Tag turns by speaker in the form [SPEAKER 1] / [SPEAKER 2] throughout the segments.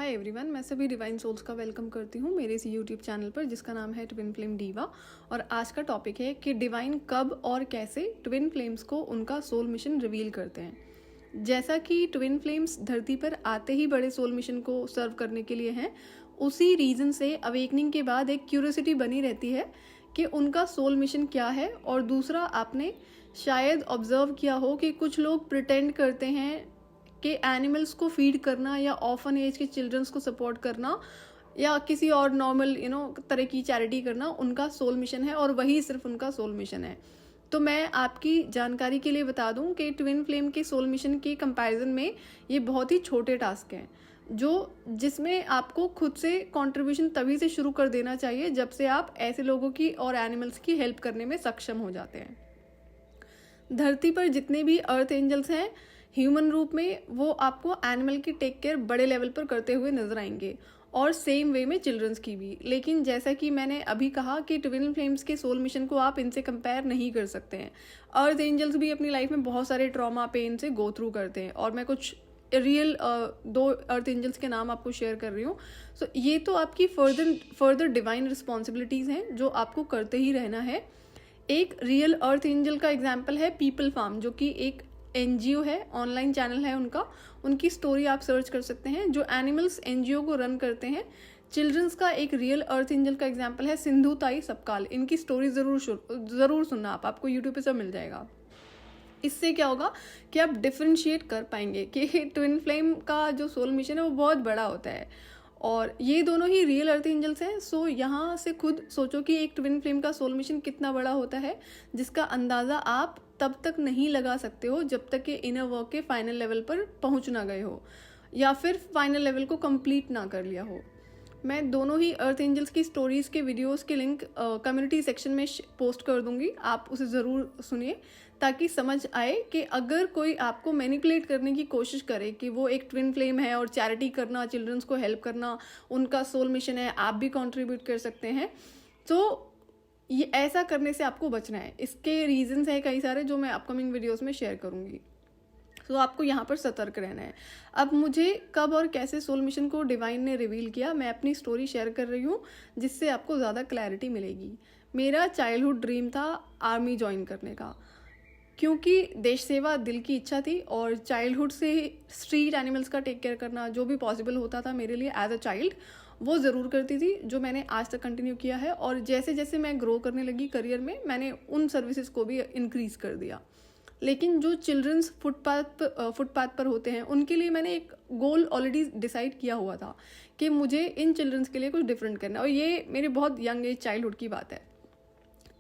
[SPEAKER 1] Hi everyone, मैं सभी divine souls का वेलकम करती हूँ मेरे इस यूट्यूब चैनल पर जिसका नाम है ट्विन फ्लेम डीवा। और आज का टॉपिक है कि डिवाइन कब और कैसे ट्विन फ्लेम्स को उनका सोल मिशन रिवील करते हैं। जैसा कि ट्विन फ्लेम्स धरती पर आते ही बड़े सोल मिशन को सर्व करने के लिए हैं, उसी रीज़न से अवेकनिंग के बाद एक क्यूरियोसिटी बनी रहती है कि उनका सोल मिशन क्या है। और दूसरा, आपने शायद ऑब्जर्व किया हो कि कुछ लोग प्रिटेंड करते हैं कि एनिमल्स को फीड करना या ऑर्फन एज के चिल्ड्रंस को सपोर्ट करना या किसी और नॉर्मल तरह की चैरिटी करना उनका सोल मिशन है, और वही सिर्फ उनका सोल मिशन है। तो मैं आपकी जानकारी के लिए बता दूं कि ट्विन फ्लेम के सोल मिशन के कंपैरिजन में ये बहुत ही छोटे टास्क हैं, जिसमें आपको खुद से कंट्रीब्यूशन तभी से शुरू कर देना चाहिए जब से आप ऐसे लोगों की और एनिमल्स की हेल्प करने में सक्षम हो जाते हैं। धरती पर जितने भी अर्थ एंजल्स हैं ह्यूमन रूप में, वो आपको एनिमल की टेक केयर बड़े लेवल पर करते हुए नजर आएंगे, और सेम वे में चिल्ड्रंस की भी। लेकिन जैसा कि मैंने अभी कहा कि ट्विन फ्लेम्स के सोल मिशन को आप इनसे कंपेयर नहीं कर सकते हैं। अर्थ एंजल्स भी अपनी लाइफ में बहुत सारे ट्रॉमा पेन से गो थ्रू करते हैं, और मैं कुछ रियल दो अर्थ एंजल्स के नाम आपको शेयर कर रही हूँ। सो ये तो आपकी फर्दर डिवाइन रिस्पॉन्सिबिलिटीज़ हैं जो आपको करते ही रहना है। एक रियल अर्थ एंजल का एग्जाम्पल है पीपल फार्म, जो कि एक एनजीओ है, ऑनलाइन चैनल है उनकी स्टोरी आप सर्च कर सकते हैं, जो एनिमल्स एनजीओ को रन करते हैं। चिल्ड्रंस का एक रियल अर्थ एंजल का एग्जाम्पल है सिंधु ताई सबकाल। इनकी स्टोरी ज़रूर सुनना, आपको यूट्यूब पे सब मिल जाएगा। इससे क्या होगा कि आप डिफ्रेंशिएट कर पाएंगे कि ट्विन फ्लेम का जो सोल मिशन है वो बहुत बड़ा होता है, और ये दोनों ही रियल अर्थ एंजल्स हैं। सो यहाँ से खुद सोचो कि एक ट्विन फ्लेम का सोल मिशन कितना बड़ा होता है, जिसका अंदाज़ा आप तब तक नहीं लगा सकते हो जब तक कि इनर वर्क के फाइनल लेवल पर पहुँच ना गए हो या फिर फाइनल लेवल को कंप्लीट ना कर लिया हो। मैं दोनों ही अर्थ एंजल्स की स्टोरीज़ के वीडियोस के लिंक कम्युनिटी सेक्शन में पोस्ट कर दूंगी, आप उसे ज़रूर सुनिए ताकि समझ आए कि अगर कोई आपको मैनिपुलेट करने की कोशिश करे कि वो एक ट्विन फ्लेम है और चैरिटी करना, चिल्ड्रंस को हेल्प करना उनका सोल मिशन है, आप भी कंट्रीब्यूट कर सकते हैं, तो ये ऐसा करने से आपको बचना है। इसके रीजंस है कई सारे जो मैं अपकमिंग वीडियोस में शेयर करूंगी। तो आपको यहाँ पर सतर्क रहना है। अब मुझे कब और कैसे सोल मिशन को डिवाइन ने रिवील किया, मैं अपनी स्टोरी शेयर कर रही हूँ जिससे आपको ज़्यादा क्लैरिटी मिलेगी। मेरा चाइल्डहुड ड्रीम था आर्मी ज्वाइन करने का, क्योंकि देश सेवा दिल की इच्छा थी, और चाइल्डहुड से स्ट्रीट एनिमल्स का टेक केयर करना जो भी पॉसिबल होता था मेरे लिए एज अ चाइल्ड, वो ज़रूर करती थी, जो मैंने आज तक कंटिन्यू किया है। और जैसे जैसे मैं ग्रो करने लगी करियर में, मैंने उन सर्विसेज को भी इंक्रीज़ कर दिया। लेकिन जो चिल्ड्रंस फुटपाथ पर होते हैं उनके लिए मैंने एक गोल ऑलरेडी डिसाइड किया हुआ था कि मुझे इन चिल्ड्रंस के लिए कुछ डिफरेंट करना है, और ये मेरे बहुत यंग एज चाइल्डहुड की बात है।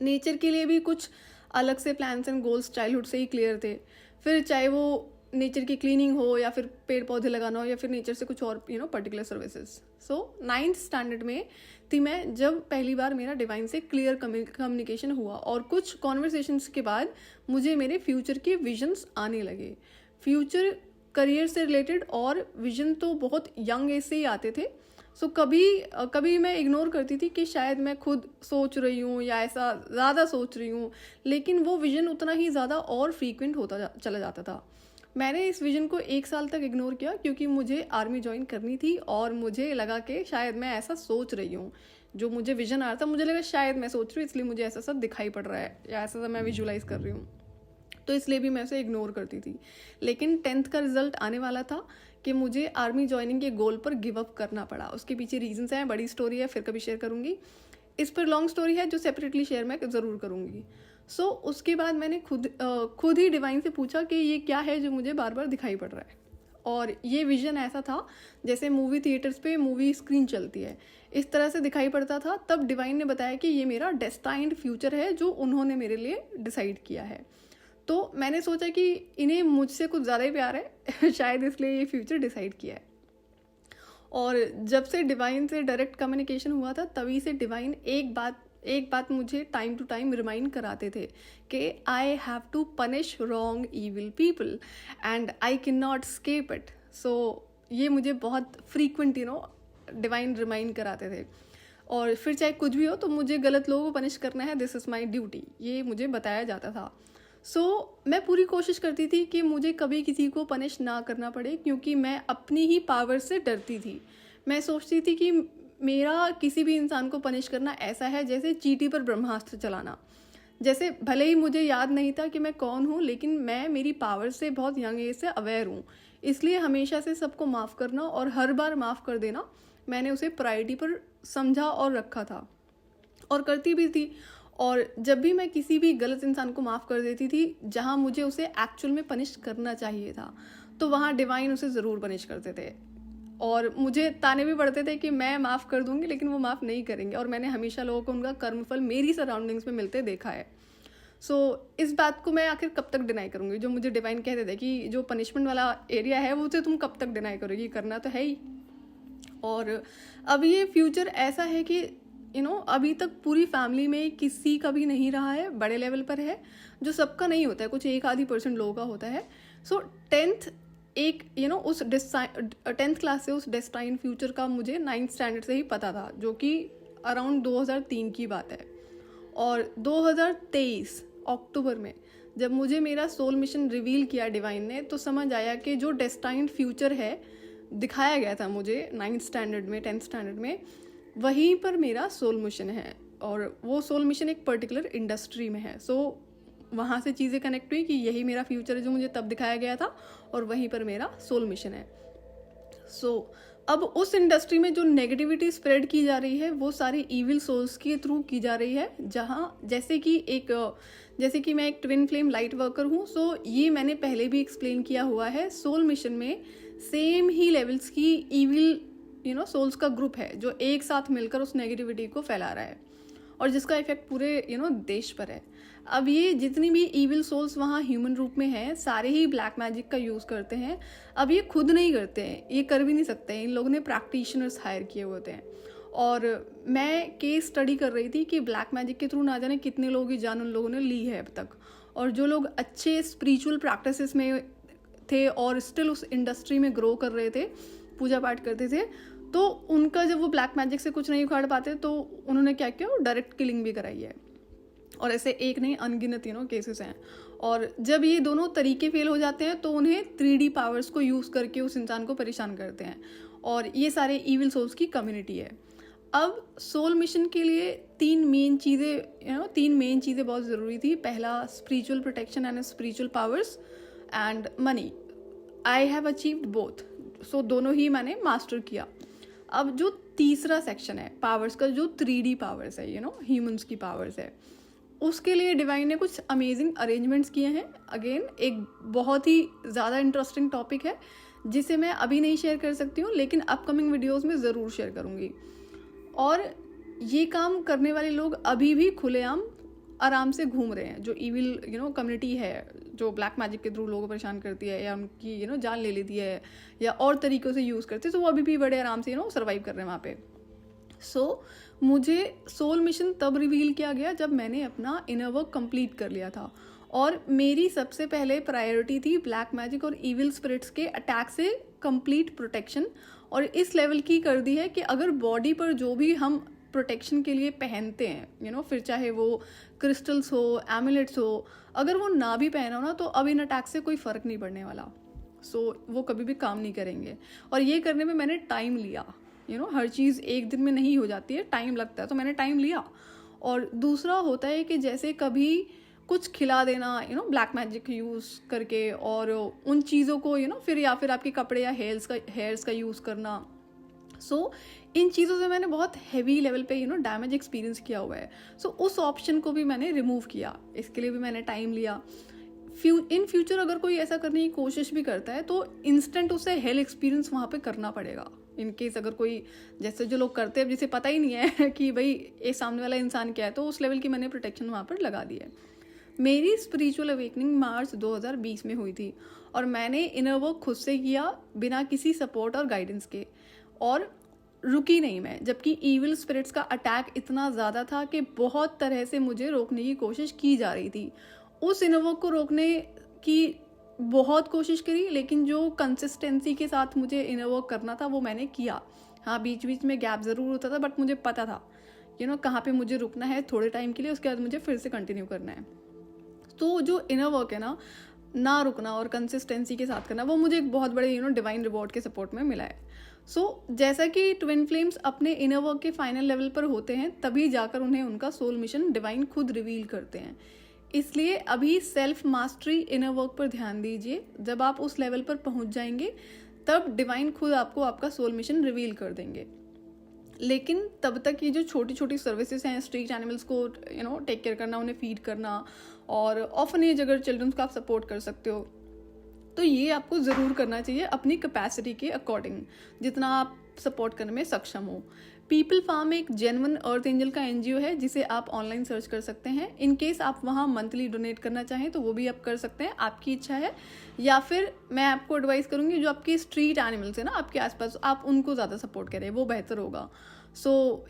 [SPEAKER 1] नेचर के लिए भी कुछ अलग से प्लान्स एंड गोल्स चाइल्डहुड से ही क्लियर थे, फिर चाहे वो नेचर की क्लीनिंग हो या फिर पेड़ पौधे लगाना हो या फिर नेचर से कुछ और पर्टिकुलर सर्विसेज। सो 9th स्टैंडर्ड में थी मैं जब पहली बार मेरा डिवाइन से क्लियर कम्युनिकेशन हुआ, और कुछ कॉन्वर्सेशंस के बाद मुझे मेरे फ्यूचर के विजन्स आने लगे। फ्यूचर करियर से रिलेटेड और विजन तो बहुत यंग एज से ही आते थे। सो कभी मैं इग्नोर करती थी कि शायद मैं खुद सोच रही हूँ या ऐसा ज़्यादा सोच रही हूँ, लेकिन वो विजन उतना ही ज़्यादा और फ्रीक्वेंट होता चला जाता था। मैंने इस विजन को 1 साल तक इग्नोर किया क्योंकि मुझे आर्मी ज्वाइन करनी थी, और मुझे लगा कि शायद मैं ऐसा सोच रही हूँ। जो मुझे विजन आ रहा था मुझे लगा शायद मैं सोच रही हूँ, इसलिए मुझे ऐसा सब दिखाई पड़ रहा है या ऐसा सब मैं विजुलाइज कर रही हूँ, तो इसलिए भी मैं उसे इग्नोर करती थी। लेकिन 10th का रिजल्ट आने वाला था कि मुझे आर्मी ज्वाइनिंग के गोल पर गिव अप करना पड़ा। उसके पीछे रीजंस हैं, बड़ी स्टोरी है, फिर कभी शेयर करूँगी। इस पर लॉन्ग स्टोरी है जो सेपरेटली शेयर मैं ज़रूर करूँगी। सो उसके बाद मैंने खुद ही डिवाइन से पूछा कि ये क्या है जो मुझे बार बार दिखाई पड़ रहा है। और ये विजन ऐसा था जैसे मूवी थिएटर्स पे मूवी स्क्रीन चलती है, इस तरह से दिखाई पड़ता था। तब डिवाइन ने बताया कि ये मेरा डेस्टाइन्ड फ्यूचर है जो उन्होंने मेरे लिए डिसाइड किया है। तो मैंने सोचा कि इन्हें मुझसे कुछ ज़्यादा ही प्यार है शायद इसलिए ये फ्यूचर डिसाइड किया है। और जब से डिवाइन से डायरेक्ट कम्युनिकेशन हुआ था तभी से डिवाइन एक बात मुझे टाइम टू टाइम रिमाइंड कराते थे कि I have to punish wrong evil people and I can not escape it. So ये मुझे बहुत फ्रीक्वेंट डिवाइन रिमाइंड कराते थे, और फिर चाहे कुछ भी हो तो मुझे गलत लोगों को पनिश करना है, दिस इज़ माई ड्यूटी, ये मुझे बताया जाता था। मैं पूरी कोशिश करती थी कि मुझे कभी किसी को पनिश ना करना पड़े, क्योंकि मैं अपनी ही पावर से डरती थी। मैं सोचती थी कि मेरा किसी भी इंसान को पनिश करना ऐसा है जैसे चींटी पर ब्रह्मास्त्र चलाना। जैसे भले ही मुझे याद नहीं था कि मैं कौन हूँ, लेकिन मैं मेरी पावर से बहुत यंग एज से अवेयर हूँ। इसलिए हमेशा से सबको माफ़ करना और हर बार माफ़ कर देना मैंने उसे प्रायोरिटी पर समझा और रखा था, और करती भी थी। और जब भी मैं किसी भी गलत इंसान को माफ़ कर देती थी जहाँ मुझे उसे एक्चुअल में पनिश करना चाहिए था, तो वहाँ डिवाइन उसे ज़रूर पनिश करते थे। और मुझे ताने भी पड़ते थे कि मैं माफ़ कर दूंगी लेकिन वो माफ़ नहीं करेंगे, और मैंने हमेशा लोगों को उनका कर्मफल मेरी सराउंडिंग्स में मिलते देखा है। सो इस बात को मैं आखिर कब तक डिनाई करूँगी? जो मुझे डिवाइन कहते थे कि जो पनिशमेंट वाला एरिया है वो उसे तुम कब तक डिनाई करोगी, करना तो है ही। और अब ये फ्यूचर ऐसा है कि अभी तक पूरी फैमिली में किसी का भी नहीं रहा है, बड़े लेवल पर है, जो सबका नहीं होता है, कुछ 1-आधी% लोगों का होता है। सो 10th उस 10th क्लास से उस डेस्टाइन फ्यूचर का मुझे 9th स्टैंडर्ड से ही पता था, जो कि अराउंड 2003 की बात है। और 2023 अक्टूबर में जब मुझे मेरा सोल मिशन रिवील किया डिवाइन ने, तो समझ आया कि जो डेस्टाइन फ्यूचर है दिखाया गया था मुझे 9th स्टैंडर्ड में, 10th स्टैंडर्ड में, वहीं पर मेरा सोल मिशन है। और वो सोल मिशन एक पर्टिकुलर इंडस्ट्री में है। सो वहाँ से चीज़ें कनेक्ट हुई कि यही मेरा फ्यूचर है जो मुझे तब दिखाया गया था, और वहीं पर मेरा सोल मिशन है। सो अब उस इंडस्ट्री में जो नेगेटिविटी स्प्रेड की जा रही है वो सारी इविल सोल्स के थ्रू की जा रही है, जहाँ जैसे कि मैं एक ट्विन फ्लेम लाइट वर्कर हूँ। सो ये मैंने पहले भी एक्सप्लेन किया हुआ है, सोल मिशन में सेम ही लेवल्स की इविल सोल्स का ग्रुप है जो एक साथ मिलकर उस नेगेटिविटी को फैला रहा है, और जिसका इफेक्ट पूरे देश पर है। अब ये जितनी भी इविल सोल्स वहाँ ह्यूमन रूप में हैं, सारे ही ब्लैक मैजिक का यूज़ करते हैं। अब ये खुद नहीं करते हैं, ये कर भी नहीं सकते हैं, इन लोगों ने प्रैक्टिशनर्स हायर किए होते हैं। और मैं केस स्टडी कर रही थी कि ब्लैक मैजिक के थ्रू ना जाने कितने लोगों की जान उन लोगों ने ली है अब तक। और जो लोग अच्छे स्पिरिचुअल प्रैक्टिसेस में थे और स्टिल उस इंडस्ट्री में ग्रो कर रहे थे, पूजा पाठ करते थे, तो उनका जब वो ब्लैक मैजिक से कुछ नहीं उखाड़ पाते तो उन्होंने क्या किया, वो डायरेक्ट किलिंग भी कराई है। और ऐसे एक नहीं, अनगिनत केसेस हैं। और जब ये दोनों तरीके फेल हो जाते हैं तो उन्हें 3D पावर्स को यूज़ करके उस इंसान को परेशान करते हैं, और ये सारे इविल सोल्स की कम्युनिटी है। अब सोल मिशन के लिए तीन मेन चीज़ें बहुत ज़रूरी थी। पहला, spiritual protection and spiritual powers, and money. I have achieved both. So दोनों ही मैंने मास्टर किया। अब जो तीसरा सेक्शन है पावर्स का, जो 3D पावर्स है, ह्यूमंस की पावर्स है, उसके लिए डिवाइन ने कुछ अमेजिंग अरेंजमेंट्स किए हैं। अगेन एक बहुत ही ज़्यादा इंटरेस्टिंग टॉपिक है जिसे मैं अभी नहीं शेयर कर सकती हूँ, लेकिन अपकमिंग वीडियोस में ज़रूर शेयर करूँगी। और ये काम करने वाले लोग अभी भी खुलेआम आराम से घूम रहे हैं। जो इविल कम्युनिटी है, जो ब्लैक मैजिक के थ्रू लोगों को परेशान करती है या उनकी जान ले लेती है या और तरीक़ों से यूज़ करती है, तो वो अभी भी बड़े आराम से सर्वाइव कर रहे हैं वहाँ पे। सो मुझे सोल मिशन तब रिवील किया गया जब मैंने अपना इनर वर्क कंप्लीट कर लिया था, और मेरी सबसे पहले प्रायोरिटी थी ब्लैक मैजिक और इविल स्पिरिट्स के अटैक से कंप्लीट प्रोटेक्शन। और इस लेवल की कर दी है कि अगर बॉडी पर जो भी हम प्रोटेक्शन के लिए पहनते हैं, फिर चाहे वो क्रिस्टल्स हो, एमुलेट्स हो, अगर वो ना भी पहना हो ना, तो अब इन अटैक से कोई फ़र्क नहीं पड़ने वाला। सो वो कभी भी काम नहीं करेंगे। और ये करने में मैंने टाइम लिया। हर चीज़ एक दिन में नहीं हो जाती है, टाइम लगता है, तो मैंने टाइम लिया। और दूसरा होता है कि जैसे कभी कुछ खिला देना ब्लैक मैजिक यूज़ करके, और उन चीज़ों को फिर या फिर आपके कपड़े या हेयर्स का यूज़ करना। सो इन चीज़ों से मैंने बहुत हैवी लेवल पे डैमेज एक्सपीरियंस किया हुआ है। सो उस ऑप्शन को भी मैंने रिमूव किया, इसके लिए भी मैंने टाइम लिया। इन फ्यूचर अगर कोई ऐसा करने की कोशिश भी करता है तो इंस्टेंट उसे हेल एक्सपीरियंस वहाँ पे करना पड़ेगा। इन केस अगर कोई, जैसे जो लोग करते हैं जिसे पता ही नहीं है कि भाई ये सामने वाला इंसान क्या है, तो उस लेवल की मैंने प्रोटेक्शन वहाँ पर लगा दी है। मेरी स्पिरिचुअल अवेकनिंग मार्च 2020 में हुई थी, और मैंने इनर वर्क खुद से किया बिना किसी सपोर्ट और गाइडेंस के, और रुकी नहीं मैं। जबकि इविल स्पिरिट्स का अटैक इतना ज़्यादा था कि बहुत तरह से मुझे रोकने की कोशिश की जा रही थी। उस इनर वर्क को रोकने की बहुत कोशिश करी, लेकिन जो कंसिस्टेंसी के साथ मुझे इनर वर्क करना था वो मैंने किया। हाँ, बीच बीच में गैप ज़रूर होता था, बट मुझे पता था कहाँ पे मुझे रुकना है थोड़े टाइम के लिए, उसके बाद मुझे फिर से कंटिन्यू करना है। तो जो इनर वर्क है ना रुकना और कंसिस्टेंसी के साथ करना, वो मुझे एक बहुत बड़े डिवाइन रिवॉर्ड के सपोर्ट में मिला है। जैसा कि ट्विन फ्लेम्स अपने इनर वर्क के फाइनल लेवल पर होते हैं, तभी जाकर उन्हें उनका सोल मिशन डिवाइन खुद रिवील करते हैं। इसलिए अभी सेल्फ मास्टरी इनर वर्क पर ध्यान दीजिए। जब आप उस लेवल पर पहुंच जाएंगे तब डिवाइन खुद आपको आपका सोल मिशन रिवील कर देंगे। लेकिन तब तक ये जो छोटी छोटी सर्विसेज हैं, स्ट्रीट एनिमल्स को टेक केयर करना, उन्हें फीड करना, और ऑर्फनेज अगर चिल्ड्रंस को आप सपोर्ट कर सकते हो, तो ये आपको ज़रूर करना चाहिए अपनी कैपेसिटी के अकॉर्डिंग, जितना आप सपोर्ट करने में सक्षम हो। पीपल फार्म एक जेन्युइन अर्थ एंजल का एनजीओ है जिसे आप ऑनलाइन सर्च कर सकते हैं। इन केस आप वहाँ मंथली डोनेट करना चाहें तो वो भी आप कर सकते हैं, आपकी इच्छा है। या फिर मैं आपको एडवाइस करूँगी जो आपके स्ट्रीट एनिमल्स है ना आपके आसपास, आप उनको ज़्यादा सपोर्ट करें, वो बेहतर होगा।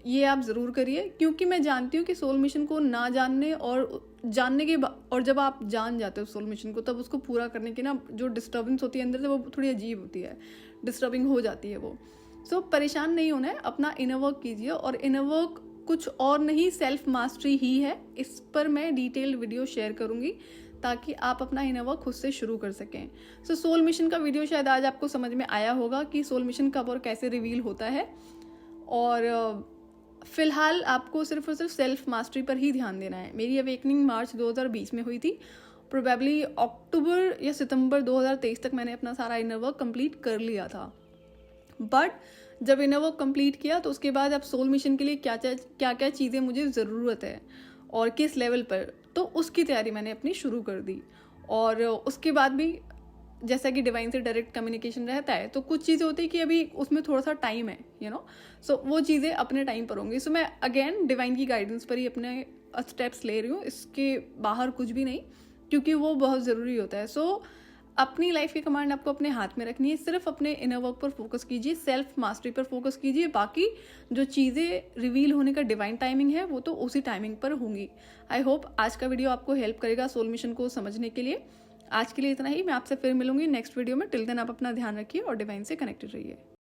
[SPEAKER 1] ये आप ज़रूर करिए, क्योंकि मैं जानती हूँ कि सोल मिशन को ना जानने और जानने के और जब आप जान जाते हो सोल मिशन को, तब उसको पूरा करने की ना जो डिस्टर्बेंस होती है अंदर से, वो थोड़ी अजीब होती है, डिस्टर्बिंग हो जाती है वो। परेशान नहीं होना है, अपना इनर वर्क कीजिए। और इनर वर्क कुछ और नहीं, सेल्फ मास्टरी ही है। इस पर मैं डिटेल्ड वीडियो शेयर करूँगी ताकि आप अपना इनर वर्क खुद से शुरू कर सकें। सोल मिशन का वीडियो शायद आज आपको समझ में आया होगा कि सोल मिशन कब और कैसे रिवील होता है। और फिलहाल आपको सिर्फ और सिर्फ सेल्फ मास्टरी पर ही ध्यान देना है। मेरी अवेकनिंग मार्च 2020 में हुई थी। प्रोबेबली अक्टूबर या सितंबर 2023 तक मैंने अपना सारा इनर वर्क कंप्लीट कर लिया था। बट जब इनर वर्क कंप्लीट किया तो उसके बाद अब सोल मिशन के लिए क्या क्या चीज़ें मुझे ज़रूरत है और किस लेवल पर, तो उसकी तैयारी मैंने अपनी शुरू कर दी। और उसके बाद भी जैसा कि डिवाइन से डायरेक्ट कम्युनिकेशन रहता है, तो कुछ चीज़ें होती है कि अभी उसमें थोड़ा सा टाइम है वो चीज़ें अपने टाइम पर होंगी। मैं अगेन डिवाइन की गाइडेंस पर ही अपने स्टेप्स ले रही हूँ, इसके बाहर कुछ भी नहीं, क्योंकि वो बहुत ज़रूरी होता है। अपनी लाइफ की कमांड आपको अपने हाथ में रखनी है। सिर्फ अपने इनर वर्क पर फोकस कीजिए, सेल्फ मास्टरी पर फोकस कीजिए। बाकी जो चीज़ें रिवील होने का डिवाइन टाइमिंग है वो तो उसी टाइमिंग पर होंगी। आई होप आज का वीडियो आपको हेल्प करेगा सोल मिशन को समझने के लिए। आज के लिए इतना ही। मैं आपसे फिर मिलूंगी नेक्स्ट वीडियो में। टिल देन आप अपना ध्यान रखिए और डिवाइन से कनेक्टेड रहिए।